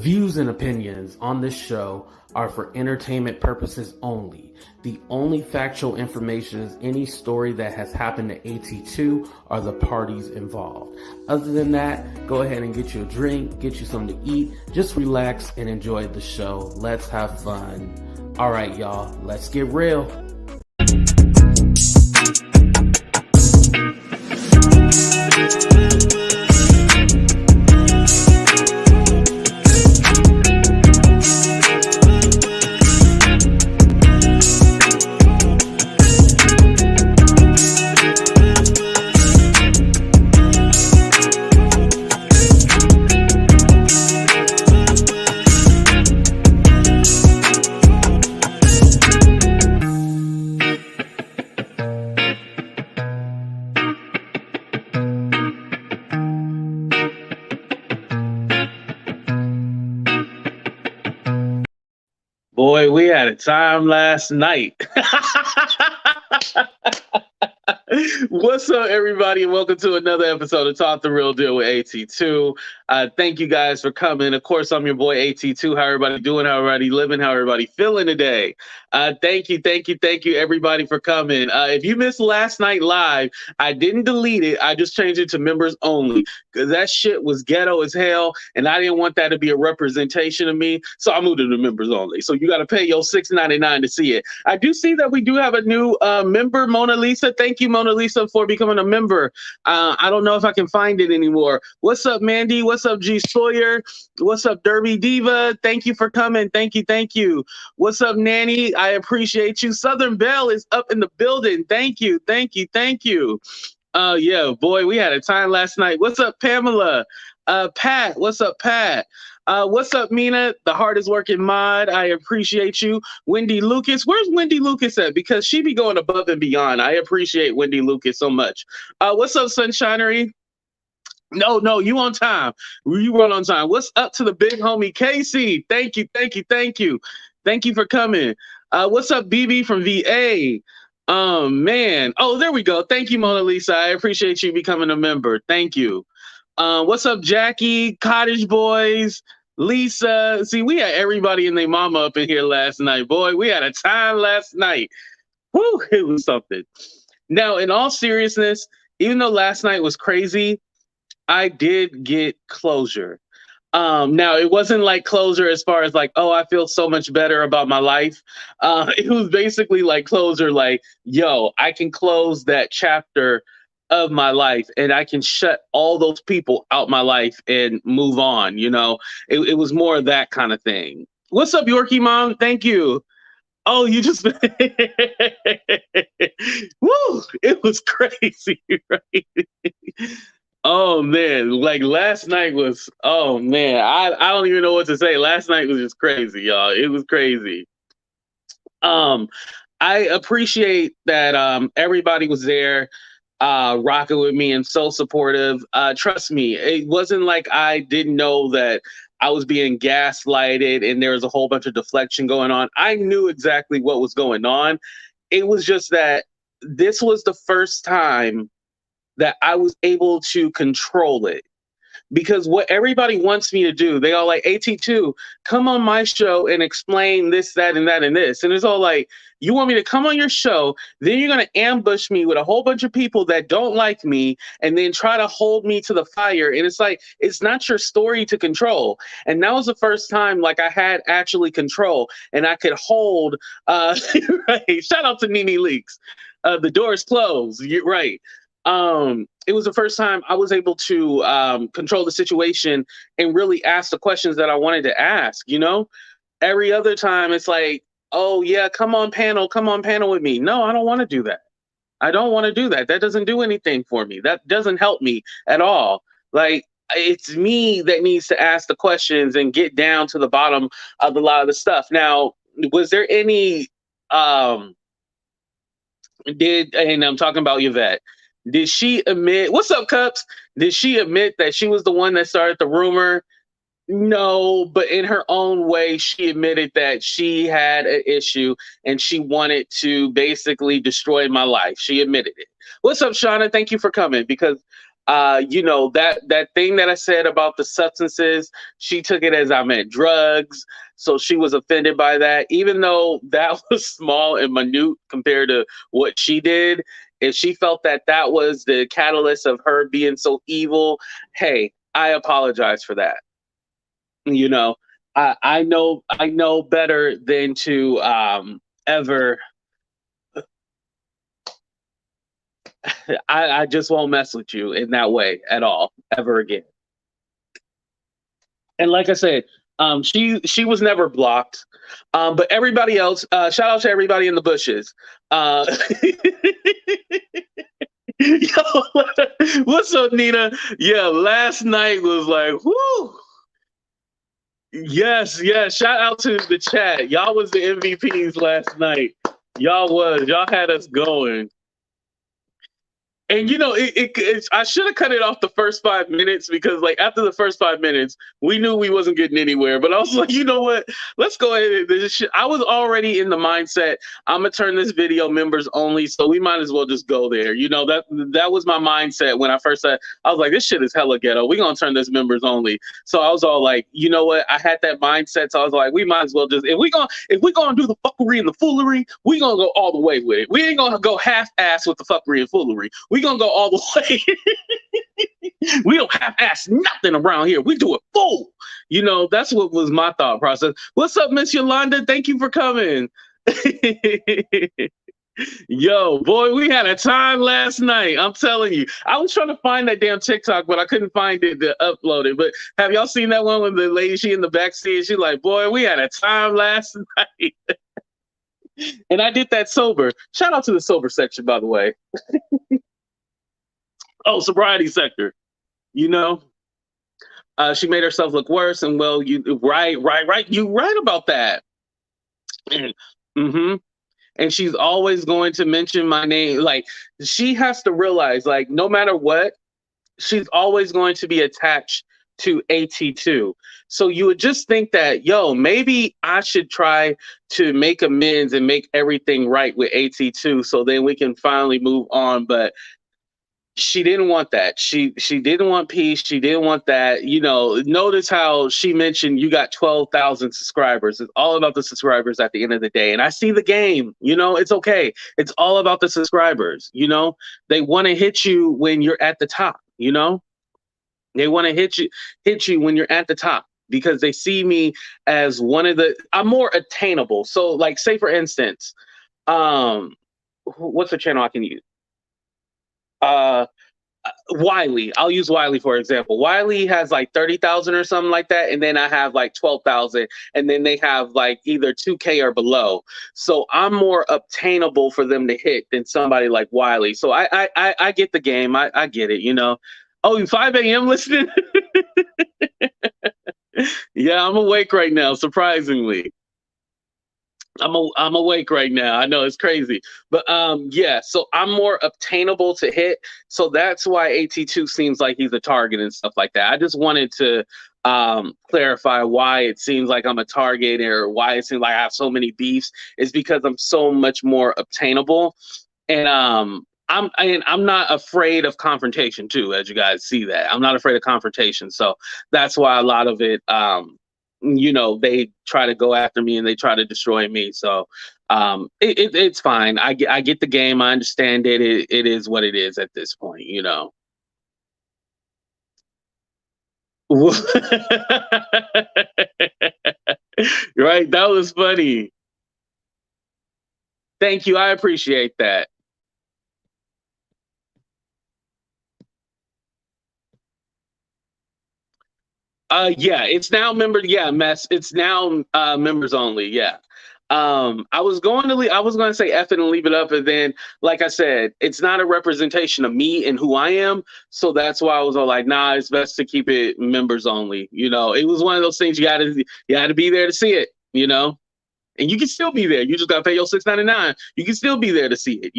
views and opinions on this show are for entertainment purposes only. The only factual information is any story that has happened to AT2 or the parties involved. Other than that, go ahead and get you a drink, get you something to eat, just relax and enjoy the show. Let's have fun. All right, y'all, let's get real. Boy, we had a time last night. What's up, everybody, and welcome to another episode of Talk the Real Deal with AT2. Thank you guys for coming. Of course, I'm your boy AT2. How everybody doing? How everybody living? How everybody feeling today? Thank you, everybody, for coming. If you missed last night live, I didn't delete it. I just changed it to members only because that shit was ghetto as hell, and I didn't want that to be a representation of me, so I moved it to members only. So you got to pay your $6.99 to see it. I do see that we do have a new member, Mona Lisa. Thank you, Mona Lisa, for becoming a member. I don't know if I can find it anymore. What's up, Mandy? What's up, G Sawyer? What's up, Derby Diva? Thank you for coming. Thank you. What's up, Nanny? I appreciate you. Southern Belle is up in the building. Thank you. Yeah, boy, we had a time last night. What's up, Pamela? Pat, what's up, Pat? What's up, Mina, the hardest working mod? I appreciate you. Wendy Lucas, where's Wendy Lucas at? Because she be going above and beyond. I appreciate Wendy Lucas so much. What's up, Sunshinery? No, you on time. You run on time. What's up to the big homie Casey? Thank you. Thank you for coming. What's up, BB from VA? Man. Oh, there we go. Thank you, Mona Lisa. I appreciate you becoming a member. Thank you. What's up, Jackie? Cottage Boys, Lisa. See, we had everybody and their mama up in here last night. Boy, we had a time last night. Whew, it was something. Now, in all seriousness, even though last night was crazy, I did get closure. Now, it wasn't like closure as far as like, oh, I feel so much better about my life. It was basically like closure, like, yo, I can close that chapter of my life and I can shut all those people out my life and move on. You know, it was more of that kind of thing. What's up, Yorkie Mom? Thank you. Oh, you just woo! It was crazy, right? Oh man, like last night was, oh man, I don't even know what to say. Last night was just crazy, y'all. It was crazy. I appreciate that everybody was there rocking with me and so supportive. Trust me, it wasn't like I didn't know that I was being gaslighted and there was a whole bunch of deflection going on. I knew exactly what was going on. It was just that this was the first time that I was able to control it. Because what everybody wants me to do, they all like, AT2, come on my show and explain this, that, and that, and this. And it's all like, you want me to come on your show, then you're going to ambush me with a whole bunch of people that don't like me and then try to hold me to the fire. And it's like, it's not your story to control. And that was the first time like I had actually control and I could hold, right. Shout out to Nene Leaks. The door is closed. You're right. It was the first time I was able to control the situation and really ask the questions that I wanted to ask, you know? Every other time it's like, oh yeah, come on panel with me. No, I don't want to do that. I don't want to do that. That doesn't do anything for me. That doesn't help me at all. Like, it's me that needs to ask the questions and get down to the bottom of a lot of the stuff. Now, was there any, and I'm talking about Yvette. Did she admit, what's up, Cups? Did she admit that she was the one that started the rumor? No, but in her own way, she admitted that she had an issue and she wanted to basically destroy my life. She admitted it. What's up, Shauna? Thank you for coming because That thing that I said about the substances, she took it as I meant drugs. So she was offended by that, even though that was small and minute compared to what she did. If she felt that that was the catalyst of her being so evil, hey, I apologize for that. You know, I know better than to ever. I just won't mess with you in that way at all ever again. And like I said, she was never blocked. But everybody else, shout out to everybody in the bushes. Uh, Yo, what's up, Nina? Yeah, last night was like, whoo. Yes, yes. Shout out to the chat. Y'all was the MVPs last night. Y'all had us going. And I should have cut it off the first 5 minutes because, like, after the first 5 minutes, we knew we wasn't getting anywhere. But I was like, you know what? Let's go ahead. I was already in the mindset. I'm gonna turn this video members only, so we might as well just go there. That was my mindset when I first said. I was like, this shit is hella ghetto. We gonna turn this members only. So I was all like, you know what? I had that mindset, so I was like, we might as well just if we gonna do the fuckery and the foolery, we gonna go all the way with it. We ain't gonna go half ass with the fuckery and foolery. We gonna go all the way. We don't half ass nothing around here. We do it full. That's what was my thought process. What's up, Miss Yolanda? Thank you for coming. Yo, boy, we had a time last night. I'm telling you. I was trying to find that damn TikTok, but I couldn't find it to upload it. But have y'all seen that one with the lady, she in the backseat? She like, boy, we had a time last night. And I did that sober. Shout out to the sober section, by the way. Oh, sobriety sector. You know, she made herself look worse. And well, you right. You right about that. Mm-hmm. And she's always going to mention my name. Like, she has to realize, like, no matter what, she's always going to be attached to AT2. So you would just think that, yo, maybe I should try to make amends and make everything right with AT2 so then we can finally move on. But she didn't want that. She didn't want peace. She didn't want that. Notice how she mentioned you got 12,000 subscribers. It's all about the subscribers at the end of the day. And I see the game. It's okay. It's all about the subscribers. They want to hit you when you're at the top. They want to hit you when you're at the top because they see me as I'm more attainable. So, like, say for instance, what's the channel I can use? Wiley. I'll use Wiley for example. Wiley has like 30,000 or something like that, and then I have like 12,000, and then they have like either 2K or below. So I'm more obtainable for them to hit than somebody like Wiley. So I get the game. I get it. Oh, 5 a.m. listening. Yeah, I'm awake right now. Surprisingly. I'm awake right now. I know it's crazy, but yeah. So I'm more obtainable to hit. So that's why AT2 seems like he's a target and stuff like that. I just wanted to clarify why it seems like I'm a target or why it seems like I have so many beefs. Is because I'm so much more obtainable, and I'm not afraid of confrontation too. As you guys see that, I'm not afraid of confrontation. So that's why a lot of it. They try to go after me and they try to destroy me. So it's fine. I get the game. I understand it. It is what it is at this point, Right. That was funny. Thank you. I appreciate that. Yeah, it's now it's now members only. Yeah. I was going to I was going to say F it and leave it up, and then, like I said, it's not a representation of me and who I am. So that's why I was all like, nah, it's best to keep it members only. It was one of those things you had to be there to see it. And you can still be there. You just got to pay your $6.99. You can still be there to see it.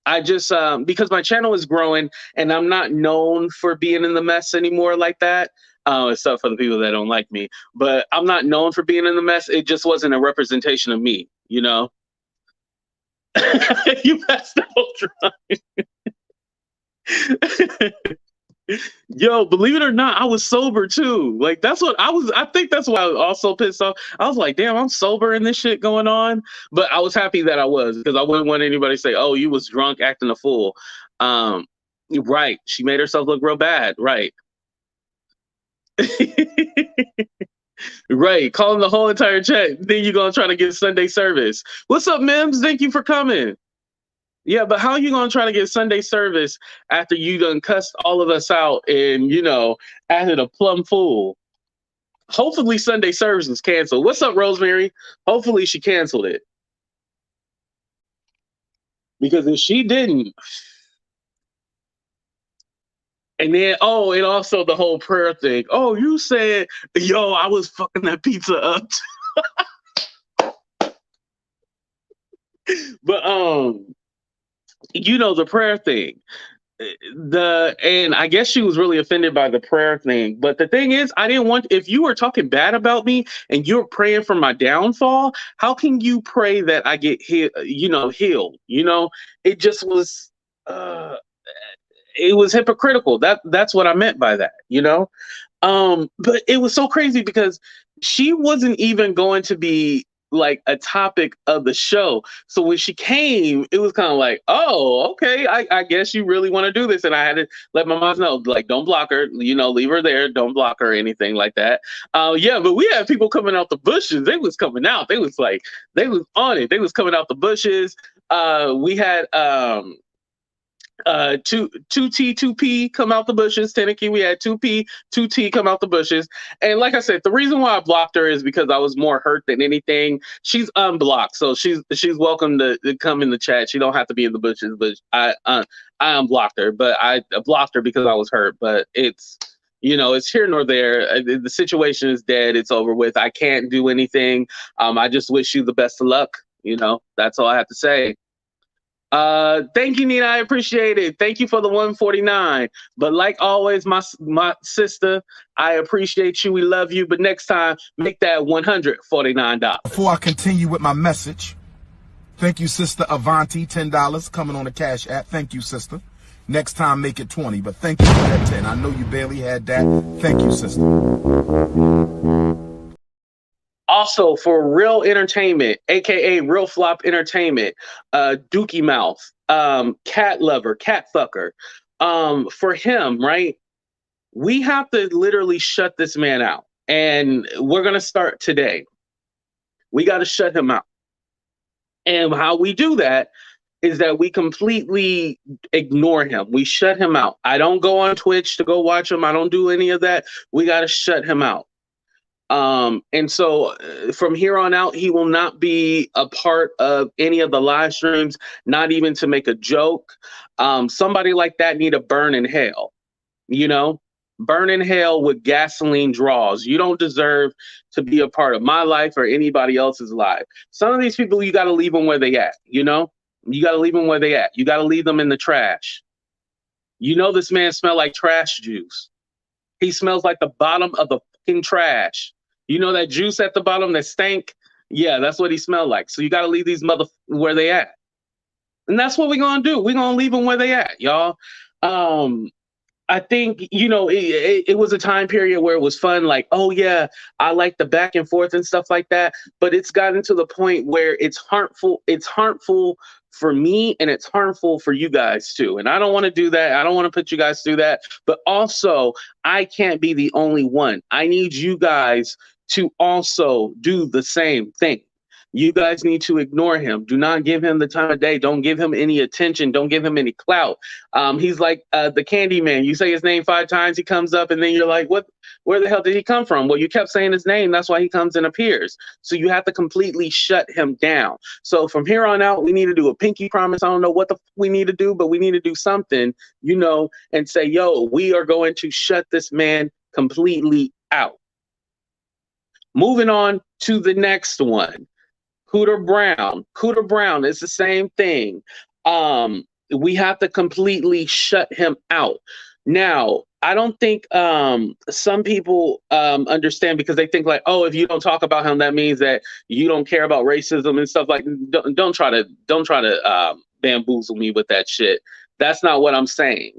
I just because my channel is growing and I'm not known for being in the mess anymore like that. Except for the people that don't like me, but I'm not known for being in the mess. It just wasn't a representation of me. You passed the whole time. Yo, believe it or not, I was sober too. Like that's what I was. I think that's why I was also pissed off. I was like, damn, I'm sober and this shit going on. But I was happy that I was because I wouldn't want anybody to say, oh, you was drunk acting a fool. Um, right. She made herself look real bad. Right. Right. Calling the whole entire chat. Then you're gonna try to get Sunday service. What's up, Mims? Thank you for coming. Yeah, but how are you gonna try to get Sunday service after you done cussed all of us out and acted a plumb fool? Hopefully Sunday service is canceled. What's up, Rosemary? Hopefully she canceled it. Because if she didn't, and then and also the whole prayer thing. Oh, you said, yo, I was fucking that pizza up. But the prayer thing. And I guess she was really offended by the prayer thing. But the thing is, I didn't want, if you were talking bad about me and you're praying for my downfall, how can you pray that I get healed? It just was it was hypocritical. That's what I meant by that. But it was so crazy because she wasn't even going to be like a topic of the show. So when she came, it was kind of like, oh, okay, I guess you really want to do this. And I had to let my mom know, like, don't block her, leave her there, don't block her or anything like that. Yeah, but we had people coming out the bushes. They was coming out. They was on it. They was coming out the bushes. We had 2T 2P come out the bushes. Tennessee, we had 2P 2T come out the bushes. And like I said, the reason why I blocked her is because I was more hurt than anything. She's unblocked, so she's welcome to come in the chat. She don't have to be in the bushes, but I unblocked her. But I blocked her because I was hurt. But it's it's here nor there. The situation is dead. It's over with. I can't do anything. I just wish you the best of luck. That's all I have to say. Thank you, Nina. I appreciate it. Thank you for the 149. But like always, my sister, I appreciate you. We love you. But next time, make that $149. Before I continue with my message, thank you, Sister Avanti, $10 coming on the Cash App. Thank you, sister. Next time, make it 20. But thank you for that 10. I know you barely had that. Thank you, sister. Also, for Real Entertainment, aka Real Flop Entertainment, Dookie Mouth, Cat Lover, Cat Fucker, for him, right? We have to literally shut this man out, and we're gonna start today. We got to shut him out, and how we do that is that we completely ignore him. We shut him out. I don't go on Twitch to go watch him. I don't do any of that. We got to shut him out. And so from here on out, he will not be a part of any of the live streams, not even to make a joke. Somebody like that need to burn in hell, burn in hell with gasoline draws. You don't deserve to be a part of my life or anybody else's life. Some of these people, you got to leave them where they at, you got to leave them where they at. You got to leave them in the trash. This man smell like trash juice. He smells like the bottom of the fucking trash. That juice at the bottom that stank? Yeah, that's what he smelled like. So you got to leave these where they at. And that's what we're going to do. We're going to leave them where they at, y'all. I think, it was a time period where it was fun. Like, oh, yeah, I like the back and forth and stuff like that. But it's gotten to the point where it's harmful. It's harmful for me and it's harmful for you guys, too. And I don't want to do that. I don't want to put you guys through that. But also, I can't be the only one. I need you guys to also do the same thing. You guys need to ignore him. Do not give him the time of day. Don't give him any attention. Don't give him any clout. He's like the Candy Man. You say his name 5 times, he comes up, and then you're like, what? Where the hell did he come from? Well, you kept saying his name. That's why he comes and appears. So you have to completely shut him down. So from here on out, we need to do a pinky promise. I don't know what we need to do, but we need to do something, and say, yo, we are going to shut this man completely out. Moving on to the next one. Cooter Brown is the same thing. We have to completely shut him out. Now, I don't think some people understand, because they think like, oh, if you don't talk about him, that means that you don't care about racism and stuff like. Don't try to bamboozle me with that shit. That's not what I'm saying.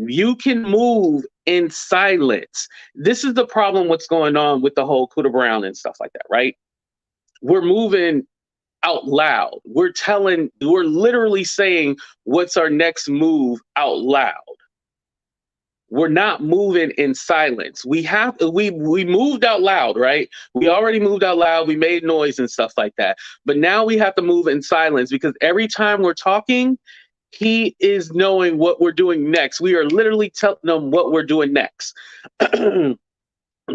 You can move in silence. This is the problem. What's going on with the whole Cuda Brown and stuff like that, right? We're moving out loud. We're literally saying what's our next move out loud. We're not moving in silence. We moved out loud, right? We already moved out loud. We made noise and stuff like that. But now we have to move in silence because every time we're talking, he is knowing what we're doing next. We are literally telling them what we're doing next.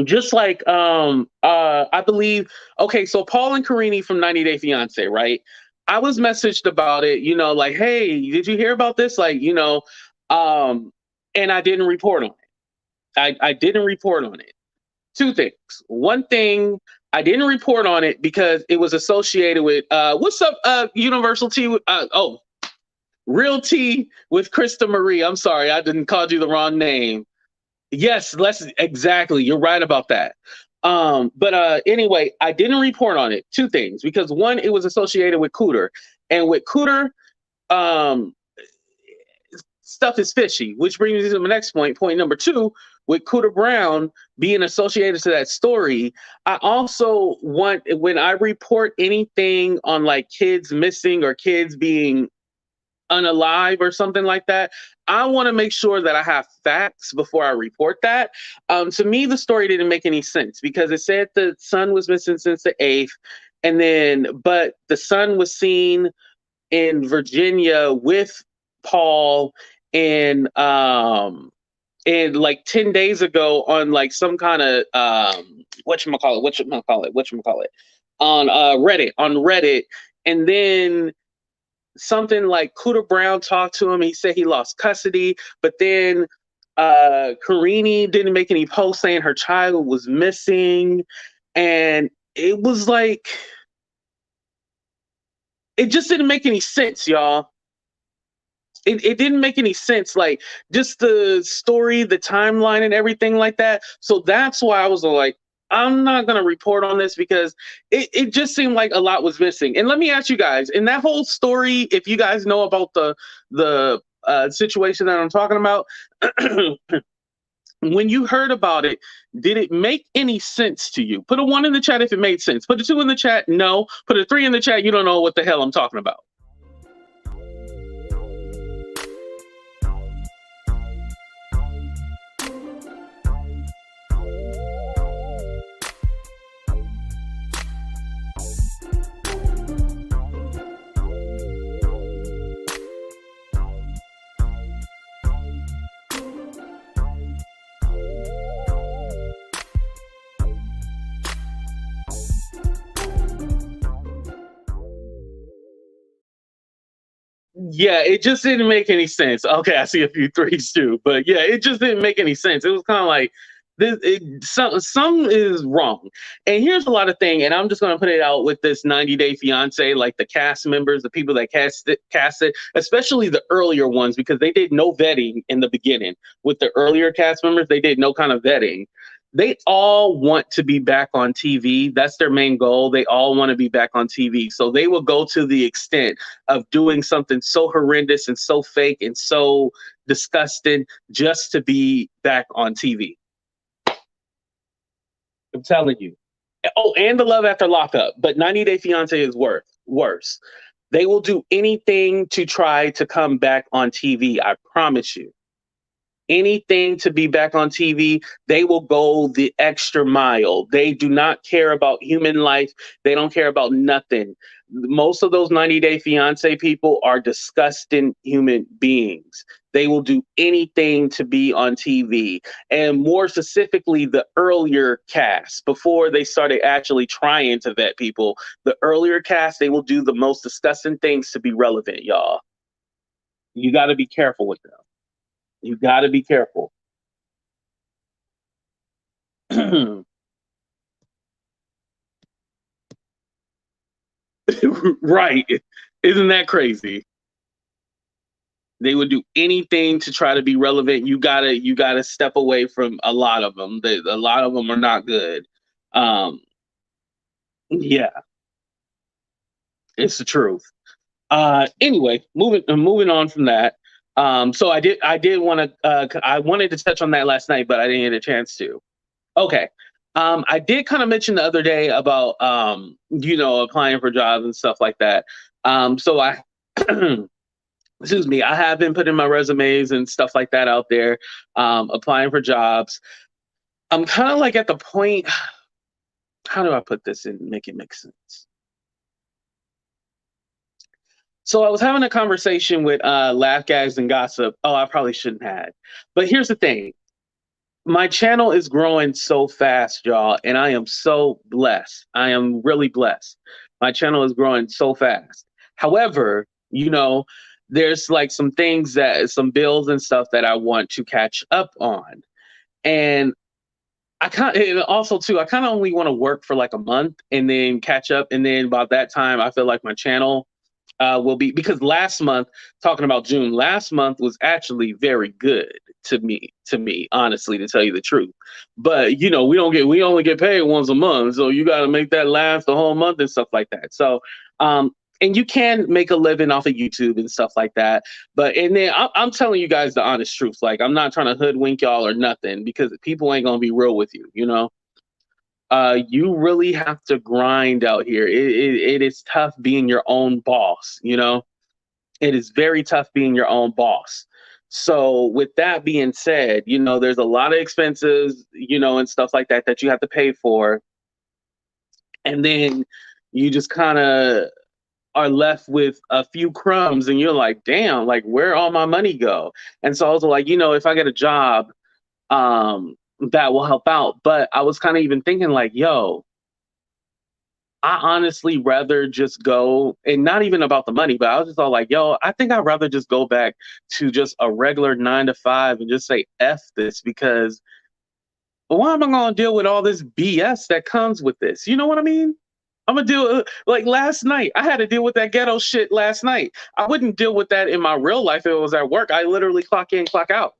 Just like I believe, okay, so Paul and Karini from 90 Day Fiance, right? I was messaged about it, like, hey, did you hear about this? Like, um, and I didn't report on it. I didn't report on it. Two things. One thing, I didn't report on it because it was associated with what's up, Universal T? Real Tea with Krista Marie. I'm sorry, I didn't call you the wrong name. Yes, exactly. You're right about that. But anyway, I didn't report on it. Two things, because one, it was associated with Cooter, and with Cooter, um, stuff is fishy, which brings me to the next point. Point number two, with Cooter Brown being associated to that story, I also want, when I report anything on like kids missing or kids being unalive or something like that, I want to make sure that I have facts before I report that. To me, the story didn't make any sense because it said the son was missing since the 8th, but the son was seen in Virginia with Paul and like 10 days ago on like some kind of whatchamacallit on Reddit, and then something like Cooter Brown talked to him. He said he lost custody, but then Karini didn't make any posts saying her child was missing. And it was like, it just didn't make any sense, y'all. It didn't make any sense, like just the story, the timeline, and everything like that. So that's why I was like, I'm not going to report on this because it just seemed like a lot was missing. And let me ask you guys, in that whole story, if you guys know about the situation that I'm talking about, when you heard about it, did it make any sense to you? Put a 1 in the chat if it made sense. Put a 2 in the chat, no. Put a 3 in the chat, you don't know what the hell I'm talking about. Yeah, it just didn't make any sense. Okay, I see a few threes too, but yeah, it just didn't make any sense. It was kind of like some is wrong. And here's a lot of thing, and I'm just gonna put it out with this 90 Day Fiance, like the cast members, the people that cast it, especially the earlier ones, because they did no vetting in the beginning. With the earlier cast members, they did no kind of vetting. They all want to be back on TV. That's their main goal. They all want to be back on TV. So they will go to the extent of doing something so horrendous and so fake and so disgusting just to be back on TV. I'm telling you. Oh, and the Love After Lockup. But 90 Day Fiance is worse. They will do anything to try to come back on TV. I promise you. Anything to be back on TV, they will go the extra mile. They do not care about human life. They don't care about nothing. Most of those 90 Day Fiance people are disgusting human beings. They will do anything to be on TV. And more specifically, the earlier cast, before they started actually trying to vet people, the earlier cast, they will do the most disgusting things to be relevant, y'all. You got to be careful with them. You got to be careful. Right. Isn't that crazy? They would do anything to try to be relevant. You gotta step away from a lot of them. A lot of them are not good. Yeah, it's the truth. Anyway, moving on from that. So I did want to, I wanted to touch on that last night, but I didn't get a chance to. Okay. I did kind of mention the other day about, applying for jobs and stuff like that. So I, excuse me, I have been putting my resumes and stuff like that out there, applying for jobs. I'm kind of like at the point, how do I put this and make it make sense? So I was having a conversation with Laugh Gags and Gossip. Oh, I probably shouldn't have. But here's the thing. My channel is growing so fast, y'all, and I am so blessed. I am really blessed. My channel is growing so fast. However, there's like some things that some bills and stuff that I want to catch up on. And and also too, I kind of only want to work for like a month and then catch up. And then about that time, I feel like my channel will be, because last month, talking about June, last month was actually very good to me, honestly, to tell you the truth. But we only get paid once a month, so you got to make that last the whole month and stuff like that. So, and you can make a living off of YouTube and stuff like that. But and then I'm telling you guys the honest truth. Like, I'm not trying to hoodwink y'all or nothing, because people ain't gonna be real with you. You really have to grind out here. It is tough being your own boss. It is very tough being your own boss. So with that being said, there's a lot of expenses, and stuff like that that you have to pay for. And then you just kind of are left with a few crumbs, and you're like, damn, like, where all my money go? And so I was like, if I get a job, that will help out. But I was kind of even thinking like, yo, I honestly rather just go, and not even about the money, but I was just all like, yo, I think I'd rather just go back to just a regular 9 to 5 and just say F this, because why am I going to deal with all this BS that comes with this? You know what I mean? I'm going to deal, like last night, I had to deal with that ghetto shit last night. I wouldn't deal with that in my real life if it was at work. I literally clock in, clock out.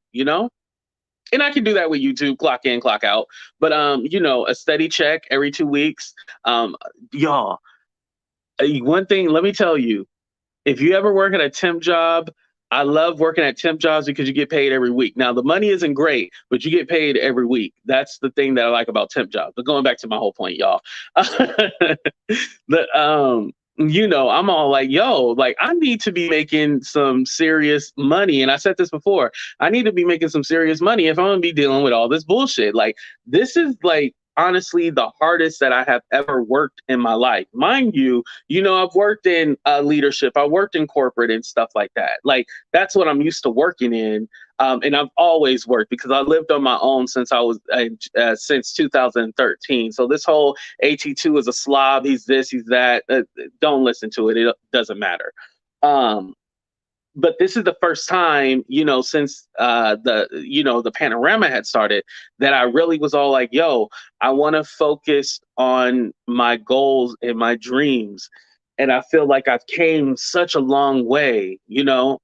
And I can do that with YouTube, clock in, clock out. But a steady check every 2 weeks. Y'all, one thing, let me tell you, if you ever work at a temp job, I love working at temp jobs because you get paid every week. Now, the money isn't great, but you get paid every week. That's the thing that I like about temp jobs. But going back to my whole point, y'all, I'm all like, yo, like, I need to be making some serious money. And I said this before, I need to be making some serious money if I'm going to be dealing with all this bullshit. Like, this is like, honestly, the hardest that I have ever worked in my life. Mind you, I've worked in leadership, I worked in corporate and stuff like that. Like, that's what I'm used to working in. And I've always worked because I lived on my own since I was since 2013. So this whole AT2 is a slob, he's this, he's that. Don't listen to it. It doesn't matter. Um, but this is the first time, since the panorama had started, that I really was all like, yo, I want to focus on my goals and my dreams. And I feel like I've came such a long way.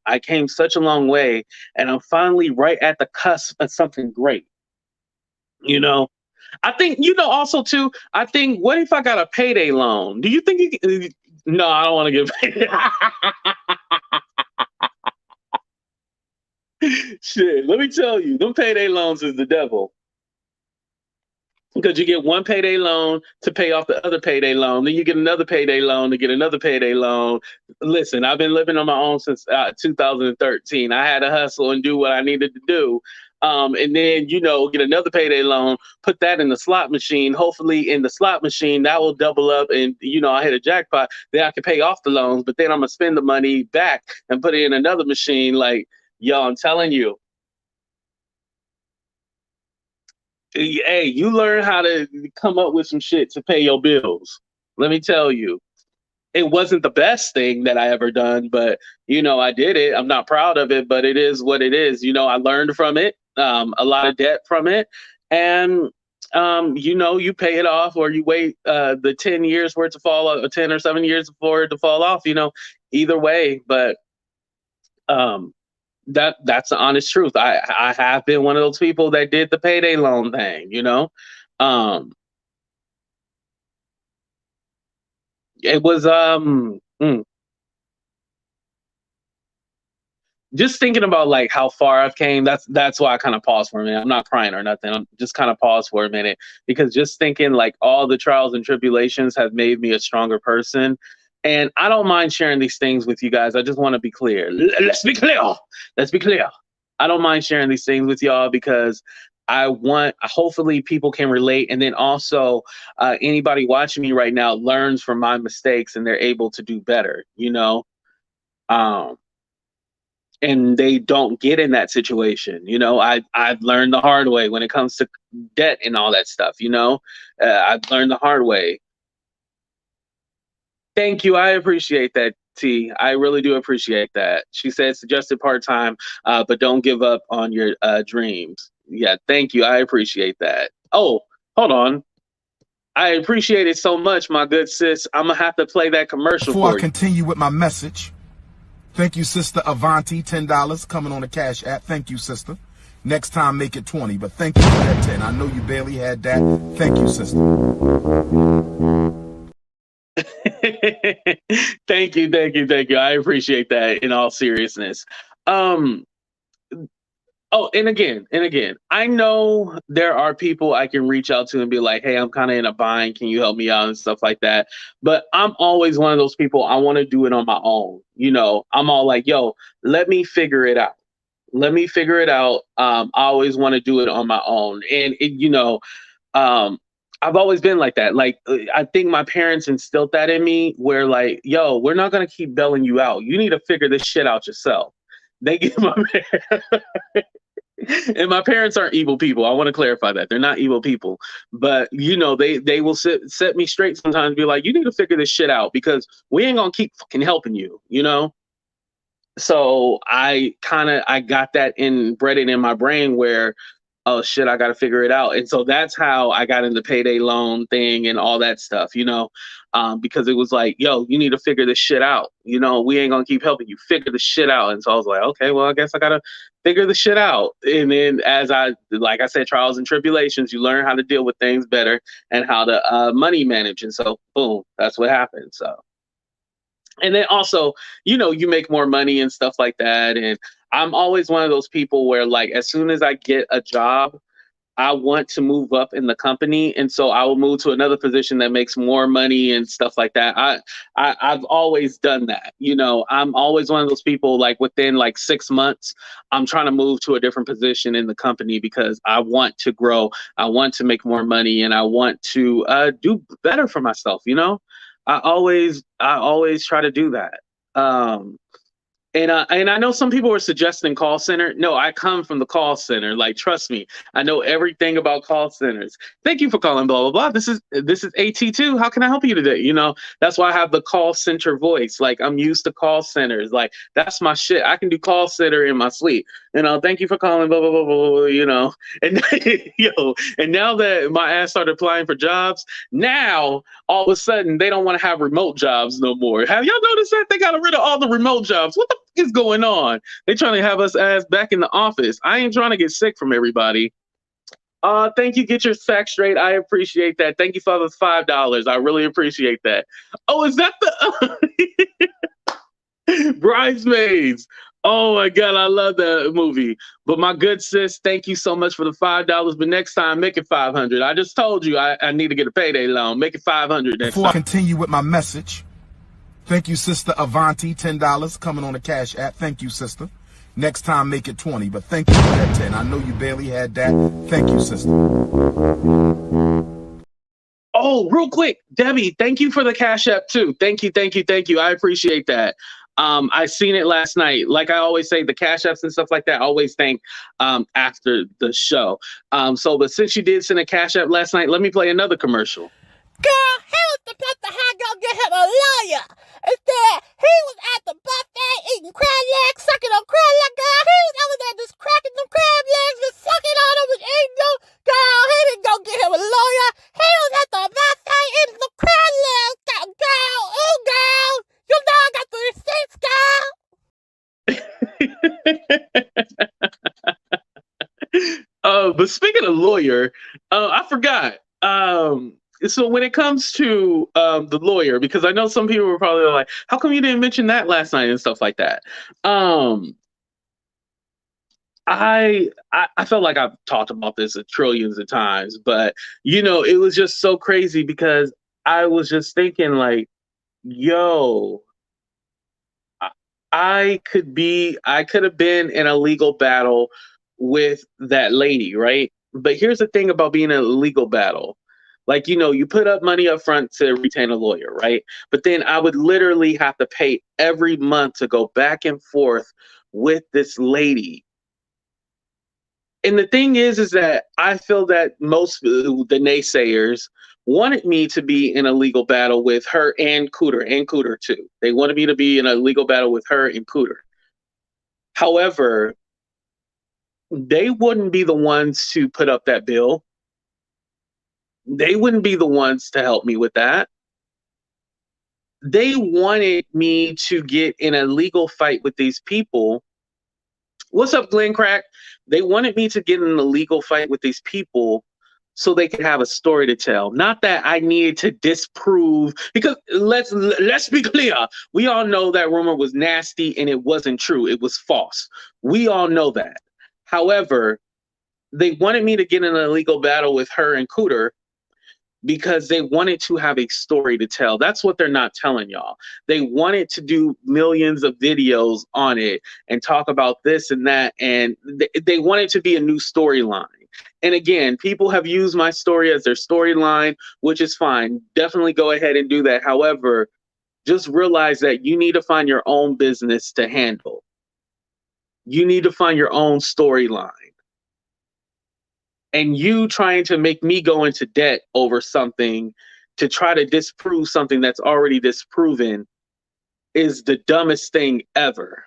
I came such a long way, and I'm finally right at the cusp of something great. you know I think, also too, I think, what if I got a payday loan? Do you think you can? No, I don't want to get paid. Shit, let me tell you, them payday loans is the devil. Because you get one payday loan to pay off the other payday loan, then you get another payday loan to get another payday loan. Listen, I've been living on my own since 2013. I had to hustle and do what I needed to do. And then, get another payday loan, put that in the slot machine. Hopefully, in the slot machine, that will double up, and, I hit a jackpot. Then I can pay off the loans, but then I'm going to spend the money back and put it in another machine. Like, yo, I'm telling you, hey, you learn how to come up with some shit to pay your bills. Let me tell you, it wasn't the best thing that I ever done, but I did it. I'm not proud of it, but it is what it is. I learned from it, a lot of debt from it, and you pay it off, or you wait the 10 years for it to fall off, 10 or 7 years for it to fall off. Either way, but um, that's the honest truth. I have been one of those people that did the payday loan thing. Um, it was just thinking about like how far I've came, that's why I kind of paused for a minute. I'm not crying or nothing. I'm just kind of paused for a minute because just thinking like all the trials and tribulations have made me a stronger person. And I don't mind sharing these things with you guys. I just want to be clear. Let's be clear. Let's be clear. I don't mind sharing these things with y'all because I want, hopefully people can relate. And then also anybody watching me right now learns from my mistakes and they're able to do better, you know? Um, and they don't get in that situation. You know, I've learned the hard way when it comes to debt and all that stuff. You know, I've learned the hard way. Thank you. I appreciate that, T. I really do appreciate that. She said suggested part time, but don't give up on your dreams. Yeah, thank you. I appreciate that. Oh, hold on. I appreciate it so much, my good sis. I'm gonna have to play that commercial Before I for you. continue with my message, thank you, Sister Avanti, $10 coming on the Cash App. Thank you, sister. Next time, make it 20, but thank you for that 10. I know you barely had that. Thank you, sister. Thank you, thank you, thank you. I appreciate that in all seriousness. Um, oh, and again, I know there are people I can reach out to and be like, hey, I'm kind of in a bind. Can you help me out and stuff like that? But I'm always one of those people, I want to do it on my own. You know, I'm all like, yo, let me figure it out. Let me figure it out. I always want to do it on my own. And, um, I've always been like that. Like, I think my parents instilled that in me where, like, yo, we're not going to keep bailing you out. You need to figure this shit out yourself. They give my and my parents aren't evil people. I want to clarify that they're not evil people, but you know they will set me straight sometimes. And be like, you need to figure this shit out because we ain't gonna keep fucking helping you. You know. So I got that bred it in my brain where, oh shit, I got to figure it out. And so that's how I got into payday loan thing and all that stuff, you know, because it was like, yo, you need to figure this shit out. You know, we ain't gonna keep helping you figure the shit out. And so I was like, okay, well, I guess I gotta figure the shit out. And then like I said, trials and tribulations, you learn how to deal with things better and how to money manage. And so boom, that's what happened. So and then also, you know, you make more money and stuff like that. And I'm always one of those people where, like, as soon as I get a job, I want to move up in the company, and so I will move to another position that makes more money and stuff like that. I've always done that. You know, I'm always one of those people. Like within like 6 months, I'm trying to move to a different position in the company because I want to grow, I want to make more money, and I want to do better for myself. You know, I always try to do that. Um, and I know some people are suggesting call center. No, I come from the call center. Like, trust me, I know everything about call centers. Thank you for calling. Blah blah blah. This is AT2. How can I help you today? You know, that's why I have the call center voice. Like, I'm used to call centers. Like, that's my shit. I can do call center in my sleep. You know, thank you for calling. Blah blah blah blah. Blah you know, and and now that my ass started applying for jobs, now all of a sudden they don't want to have remote jobs no more. Have y'all noticed that they got rid of all the remote jobs? What the is going on? They trying to have us ass back in the office. I ain't trying to get sick from everybody. Thank you. Get your facts straight. I appreciate that. Thank you for the $5. I really appreciate that. Oh, is that the Bridesmaids? Oh my god, I love that movie. But my good sis, thank you so much for the $5. But next time, make it 500. I just told you I need to get a payday loan. Make it 500 next Before time. I continue with my message, thank you, Sister Avanti, $10 coming on the Cash App. Thank you, sister. Next time, make it 20, but thank you for that 10. I know you barely had that. Thank you, sister. Oh, real quick, Debbie, thank you for the Cash App too. Thank you, thank you, thank you. I appreciate that. I seen it last night. Like I always say, the Cash Apps and stuff like that, I always thank after the show. But since you did send a Cash App last night, let me play another commercial. Girl, he was supposed to have go get him a lawyer. Instead, he was at the buffet eating crab legs, sucking on crab legs. Girl, he was over there just cracking them crab legs and sucking on them and eating them. Girl, he didn't go get him a lawyer. He was at the buffet eating the crab legs. Girl, oh girl, you know I got the receipts, girl. But speaking of lawyer, I forgot. So when it comes to the lawyer, because I know some people were probably like, how come you didn't mention that last night and stuff like that? I felt like I've talked about this a trillions of times, but it was just so crazy because I was just thinking like, yo, I I could have been in a legal battle with that lady, right? But here's the thing about being in a legal battle. Like, you put up money up front to retain a lawyer, right? But then I would literally have to pay every month to go back and forth with this lady. And the thing is that I feel that most the naysayers wanted me to be in a legal battle with her and Cooter too. They wanted me to be in a legal battle with her and Cooter. However, they wouldn't be the ones to put up that bill. They wouldn't be the ones to help me with that. They wanted me to get in a legal fight with these people. What's up, Glenn Crack? They wanted me to get in a legal fight with these people so they could have a story to tell. Not that I needed to disprove, because let's be clear. We all know that rumor was nasty and it wasn't true. It was false. We all know that. However, they wanted me to get in a legal battle with her and Cooter because they wanted to have a story to tell. That's what they're not telling y'all. They wanted to do millions of videos on it and talk about this and that, and they wanted to be a new storyline. And again, people have used my story as their storyline, which is fine. Definitely go ahead and do that. However, just realize that you need to find your own business to handle. You need to find your own storyline. And you trying to make me go into debt over something to try to disprove something that's already disproven is the dumbest thing ever.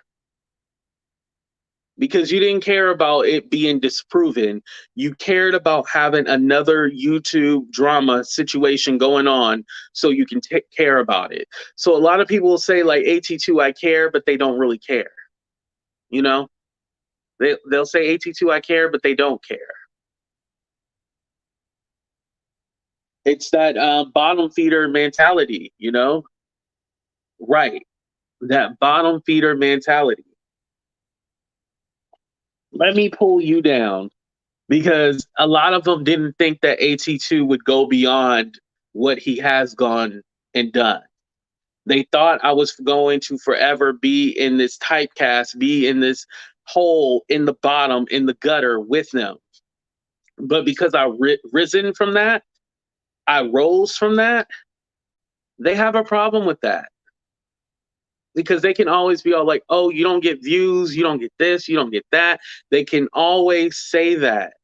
Because you didn't care about it being disproven. You cared about having another YouTube drama situation going on so you can care about it. So a lot of people will say like, AT2, I care, but they don't really care. They'll say AT2, I care, but they don't care. It's that bottom feeder mentality, Right. That bottom feeder mentality. Let me pull you down, because a lot of them didn't think that AT2 would go beyond what he has gone and done. They thought I was going to forever be in this typecast, be in this hole in the bottom, in the gutter with them. But because I risen from that, I rose from that, they have a problem with that. Because they can always be all like, oh, you don't get views, you don't get this, you don't get that. They can always say that.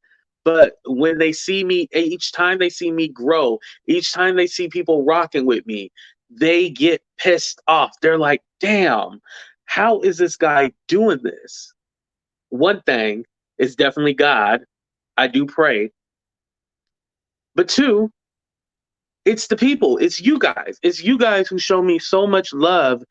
But when they see me, each time they see me grow, each time they see people rocking with me, they get pissed off. They're like, damn, how is this guy doing this? One thing is definitely God. I do pray. But two, it's the people. It's you guys. It's you guys who show me so much love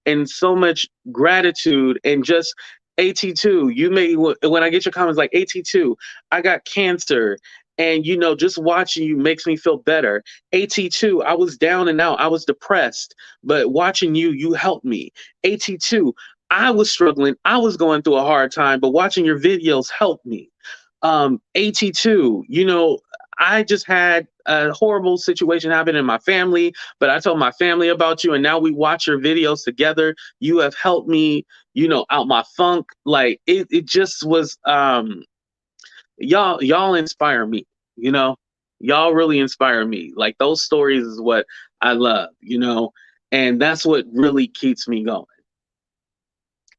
and so much gratitude. And just AT2, you may, when I get your comments like, AT2, I got cancer, and just watching you makes me feel better. AT2, I was down and out, I was depressed, but watching you helped me. AT2, I was struggling, I was going through a hard time, but watching your videos helped me. AT2, I just had a horrible situation happen in my family, but I told my family about you, and now we watch your videos together. You have helped me, out my funk. Like it just was, y'all inspire me, y'all really inspire me. Like those stories is what I love, and that's what really keeps me going.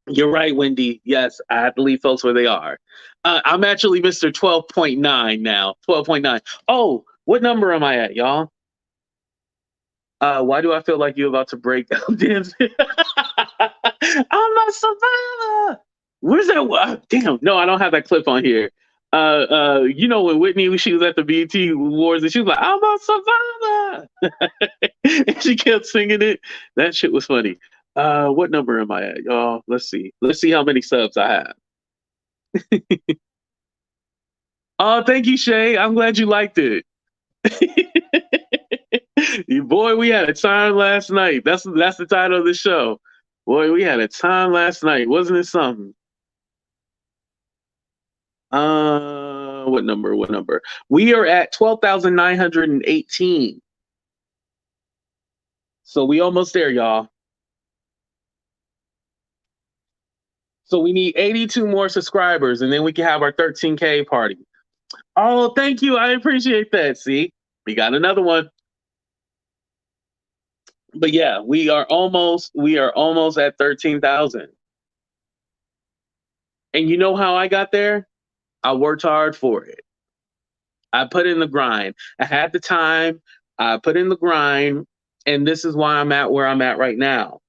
You're right, Wendy. Yes, I have to leave folks where they are. I'm actually Mr. 12.9 now. 12.9. Oh, what number am I at, y'all? Why do I feel like you're about to break down dance? I'm a survivor. Where's that? Damn, no, I don't have that clip on here. When Whitney, she was at the BET Awards and she was like, I'm a survivor. And she kept singing it. That shit was funny. What number am I at, y'all? Let's see. Let's see how many subs I have. Oh, thank you, Shay. I'm glad you liked it. Boy, we had a time last night. That's the title of the show. Boy, we had a time last night. Wasn't it something? What number? What number? We are at 12,918. So we almost there, y'all. So we need 82 more subscribers, and then we can have our 13K party. Oh, thank you. I appreciate that. See, we got another one. But yeah, we are almost at 13,000. And you know how I got there? I worked hard for it. I put in the grind. I had the time. I put in the grind, and this is why I'm at where I'm at right now.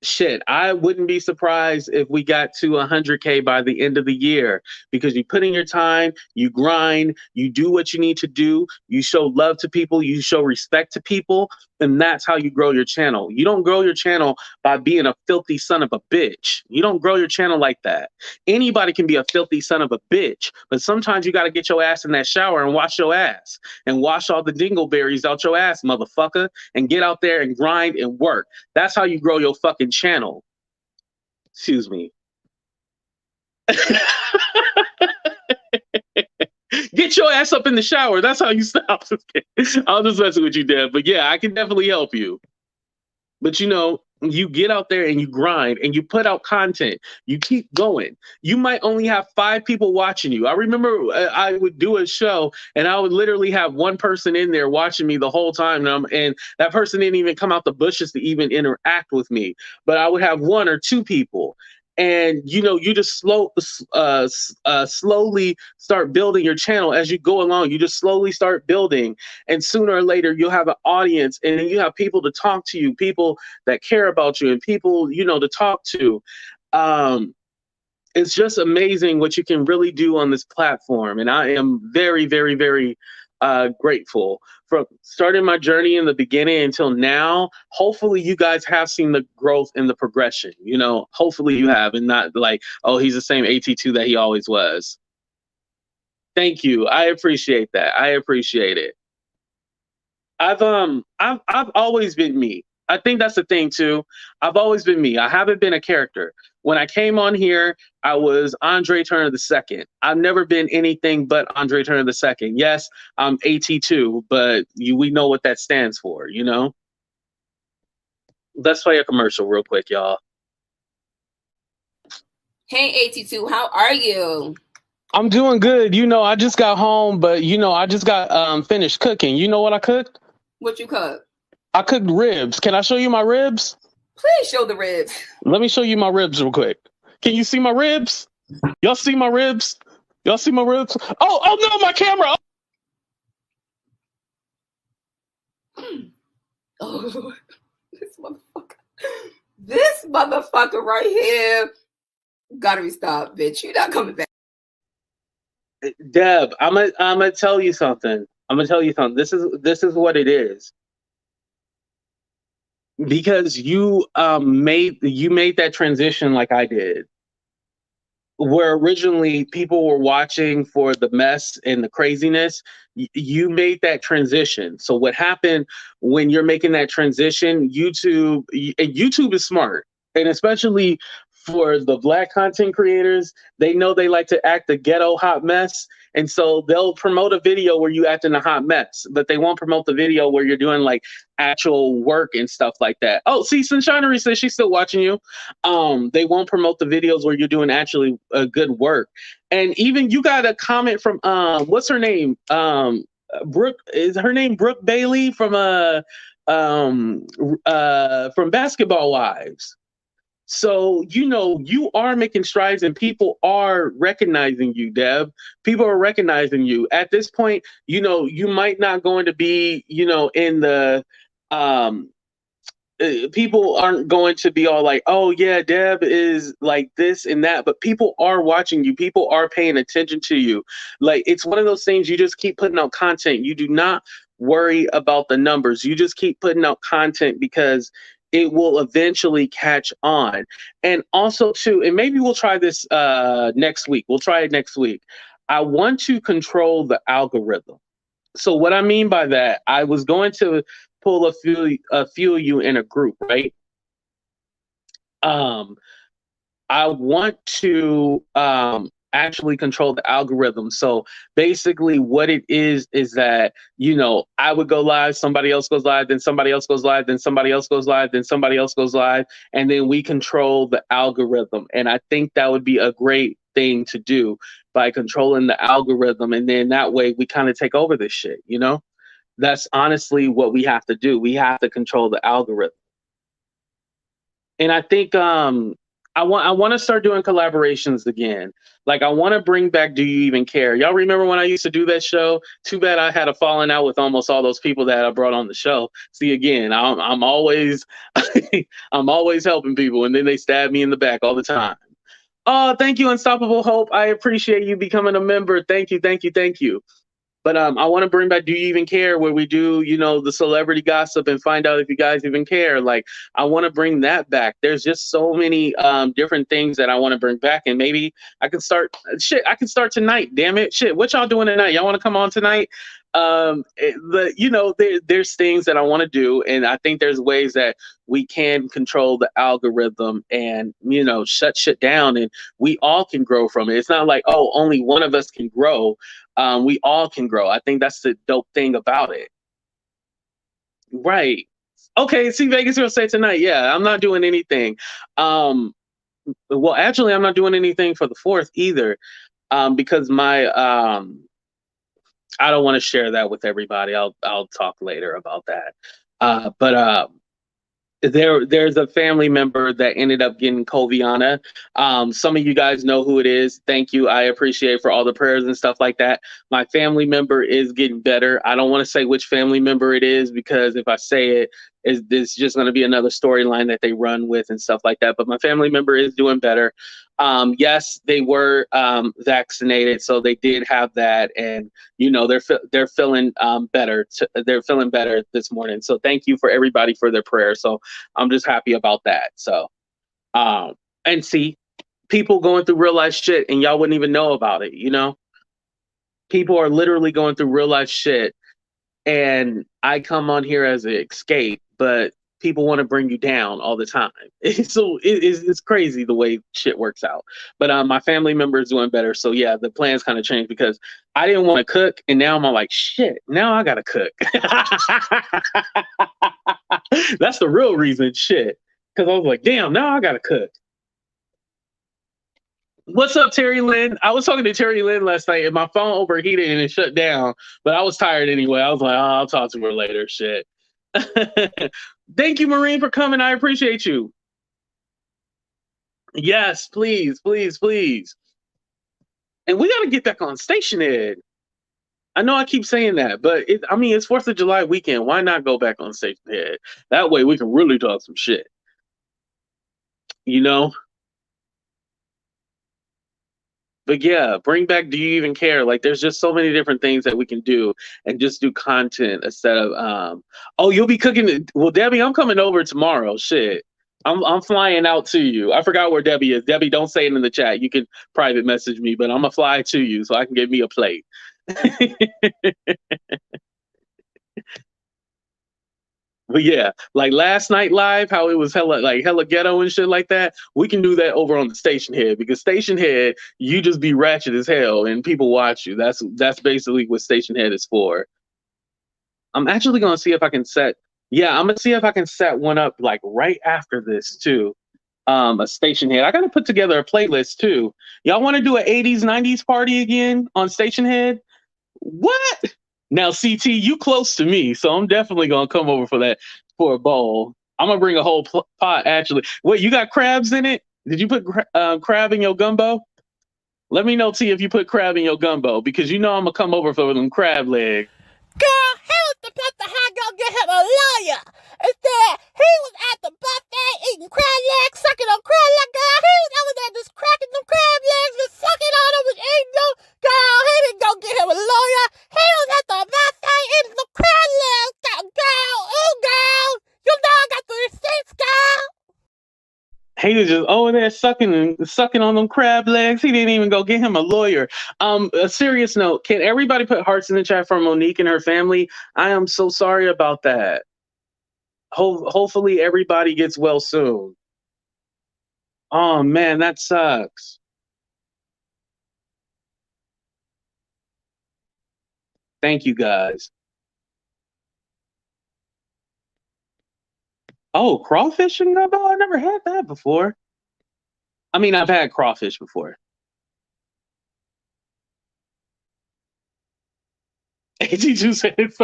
Shit, I wouldn't be surprised if we got to 100K by the end of the year, because you put in your time, you grind, you do what you need to do, you show love to people, you show respect to people, and that's how you grow your channel. You don't grow your channel by being a filthy son of a bitch. You don't grow your channel like that. Anybody can be a filthy son of a bitch, but sometimes you got to get your ass in that shower and wash your ass and wash all the dingleberries out your ass, motherfucker, and get out there and grind and work. That's how you grow your fucking channel. Excuse me. Get your ass up in the shower. That's how you stop. I'll just messing with you, Deb. But yeah, I can definitely help you. But you know, you get out there and you grind and you put out content. You keep going. You might only have 5 people watching you. I remember I would do a show and I would literally have one person in there watching me the whole time. And that person didn't even come out the bushes to even interact with me. But I would have 1 or 2 people. And you know, you just slowly start building your channel as you go along. You just slowly start building, and sooner or later you'll have an audience, and then you have people to talk to you, people that care about you, and people, you know, to talk to. It's just amazing what you can really do on this platform, and I am very, very, very grateful. From starting my journey in the beginning until now, hopefully you guys have seen the growth and the progression. You know, hopefully you have, and not like, oh, he's the same AT2 that he always was. Thank you. I appreciate that. I appreciate it. I've always been me. I think that's the thing too. I've always been me. I haven't been a character. When I came on here, I was Andre Turner II. I've never been anything but Andre Turner II. Yes, I'm AT2, but we know what that stands for, you know? Let's play a commercial real quick, y'all. Hey, AT2, how are you? I'm doing good. You know, I just got home, but you know, I just got finished cooking. You know what I cooked? What you cook? I cooked ribs. Can I show you my ribs? Please show the ribs. Let me show you my ribs real quick. Can you see my ribs? Y'all see my ribs? Y'all see my ribs? Oh no, my camera. Oh, this motherfucker. This motherfucker right here. Gotta be stopped, bitch. You're not coming back. Deb, I'm gonna tell you something. I'm gonna tell you something. This is what it is. Because you made that transition like I did, where originally people were watching for the mess and the craziness. You made that transition. So what happened when you're making that transition, YouTube is smart, and especially for the Black content creators, they know they like to act a ghetto hot mess. And so they'll promote a video where you act in a hot mess, but they won't promote the video where you're doing like actual work and stuff like that. Oh, see, Sunshinery says she's still watching you. They won't promote the videos where you're doing actually good work. And even you got a comment from what's her name? Brooke, is her name Brooke Bailey from Basketball Wives. So, you know, you are making strides and people are recognizing you, Deb. People are recognizing you. At this point, you know, you might not going to be, you know, in the people aren't going to be all like, oh yeah, Deb is like this and that, but people are watching you. People are paying attention to you. Like, it's one of those things, you just keep putting out content. You do not worry about the numbers. You just keep putting out content because it will eventually catch on. And also too, and maybe we'll try this next week. We'll try it next week. I want to control the algorithm. So what I mean by that, I was going to pull a few of you in a group, right? I want to actually control the algorithm. So basically what it is that, you know, I would go live, somebody else goes live, then somebody else goes live, then somebody else goes live, then somebody else goes live, and then we control the algorithm. And I think that would be a great thing to do by controlling the algorithm. And then that way we kind of take over this shit, you know? That's honestly what we have to do. We have to control the algorithm. And I think I want to start doing collaborations again. Like I want to bring back Do You Even Care? Y'all remember when I used to do that show? Too bad I had a falling out with almost all those people that I brought on the show. See, again, I'm always I'm always helping people, and then they stab me in the back all the time. Oh, thank you, Unstoppable Hope. I appreciate you becoming a member. Thank you, thank you, thank you. But I want to bring back Do You Even Care, where we do, you know, the celebrity gossip and find out if you guys even care. Like, I want to bring that back. There's just so many different things that I want to bring back. And maybe I can start, I can start tonight. Damn it. Shit, what y'all doing tonight? Y'all want to come on tonight? You know, there's things that I want to do. And I think there's ways that we can control the algorithm and, you know, shut shit down, and we all can grow from it. It's not like, oh, only one of us can grow. We all can grow. I think that's the dope thing about it. Right. Okay, see, Vegas will say tonight, yeah, I'm not doing anything. Well, actually, I'm not doing anything for the 4th either, because my I don't want to share that with everybody. I'll talk later about that. But there's a family member that ended up getting Coviana. Some of you guys know who it is. Thank you. I appreciate for all the prayers and stuff like that. My family member is getting better. I don't want to say which family member it is, because if I say it, it's just going to be another storyline that they run with and stuff like that. But my family member is doing better. Yes, they were vaccinated, so they did have that, and you know they're feeling better. They're feeling better this morning. So thank you for everybody for their prayers. So I'm just happy about that. So and see, people going through real life shit, and y'all wouldn't even know about it. You know, people are literally going through real life shit, and I come on here as an escape, but people want to bring you down all the time. So it's crazy the way shit works out. But my family member is doing better. So yeah, the plans kind of changed because I didn't want to cook, and now I'm all like, shit, now I gotta cook. That's the real reason, shit. Because I was like, damn, now I gotta cook. What's up, Terry Lynn? I was talking to Terry Lynn last night, and my phone overheated and it shut down. But I was tired anyway. I was like, oh, I'll talk to her later. Shit. Thank you, Marine, for coming. I appreciate you. Yes, please, please, please. And we got to get back on Station Ed. I know I keep saying that, but I mean, it's 4th of July weekend. Why not go back on Station Ed? That way we can really talk some shit. You know? But yeah, bring back Do You Even Care? Like, there's just so many different things that we can do, and just do content instead of oh, you'll be cooking. Well, Debbie, I'm coming over tomorrow. Shit. I'm flying out to you. I forgot where Debbie is. Debbie, don't say it in the chat. You can private message me, but I'm gonna fly to you so I can get me a plate. But yeah, like last night live, how it was hella ghetto and shit like that. We can do that over on the Station Head, because Station Head, you just be ratchet as hell and people watch you. That's basically what Station Head is for. I'm actually gonna see if I can set. Yeah, I'm gonna see if I can set one up like right after this too. A Station Head. I gotta put together a playlist too. Y'all want to do an 80s 90s party again on Station Head? What? Now, CT, you close to me, so I'm definitely gonna come over for that, for a bowl. I'm gonna bring a whole pot. Actually, wait, you got crabs in it? Did you put crab in your gumbo? Let me know, T, if you put crab in your gumbo, because you know I'm gonna come over for them crab legs. Girl, he was supposed to have go get him a lawyer. Instead, he was at the buffet eating crab legs, sucking on crab legs. Girl, he was over there just cracking them crab legs and sucking on them and eating them. Girl, he didn't go get him a lawyer. He was at the buffet eating some crab legs. Girl, ooh, girl. You know I got the receipts, girl. He was just over there sucking on them crab legs. He didn't even go get him a lawyer. A serious note, can everybody put hearts in the chat for Monique and her family? I am so sorry about that. Hopefully everybody gets well soon. Oh man, that sucks. Thank you guys. Oh, crawfish and gumbo? I never had that before. I mean, I've had crawfish before. AT2 said it's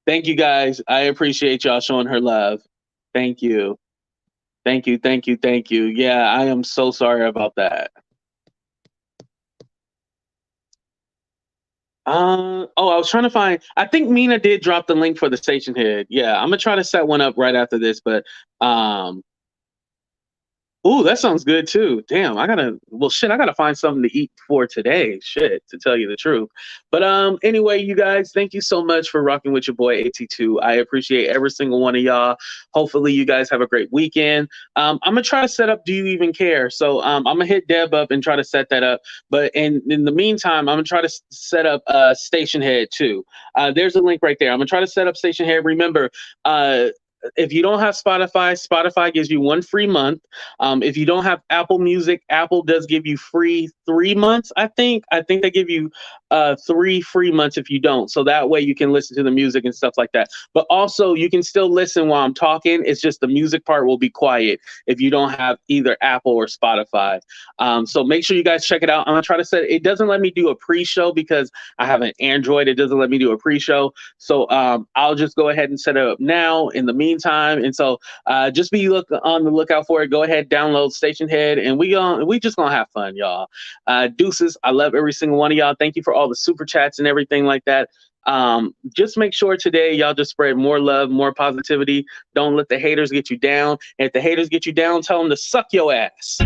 Thank you guys. I appreciate y'all showing her love. Thank you. Thank you. Thank you. Thank you. Yeah, I am so sorry about that. Oh, I was trying to find. I think Mina did drop the link for the station head. Yeah, I'm gonna try to set one up right after this, but oh, that sounds good too. Damn, I gotta find something to eat for today. Shit, to tell you the truth. But anyway, you guys, thank you so much for rocking with your boy AT2. I appreciate every single one of y'all. Hopefully you guys have a great weekend. I'm gonna try to set up Do You Even Care? So I'm gonna hit Deb up and try to set that up. But in the meantime, I'm gonna try to set up Station Head too. There's a link right there. I'm gonna try to set up Station Head. Remember, if you don't have Spotify, Spotify gives you 1 free month. If you don't have Apple Music, Apple does give you free 3 months. I think they give you 3 free months if you don't. So that way you can listen to the music and stuff like that. But also you can still listen while I'm talking. It's just the music part will be quiet if you don't have either Apple or Spotify. So make sure you guys check it out. I'm gonna try to set. It doesn't let me do a pre-show because I have an Android. It doesn't let me do a pre-show. So I'll just go ahead and set it up now in the meantime. And so just be on the lookout for it. Go ahead, download Station Head, and we just gonna have fun, y'all. Deuces. I love every single one of y'all. Thank you for all the super chats and everything like that. Just make sure today y'all just spread more love, more positivity. Don't let the haters get you down. And if the haters get you down, tell them to suck your ass.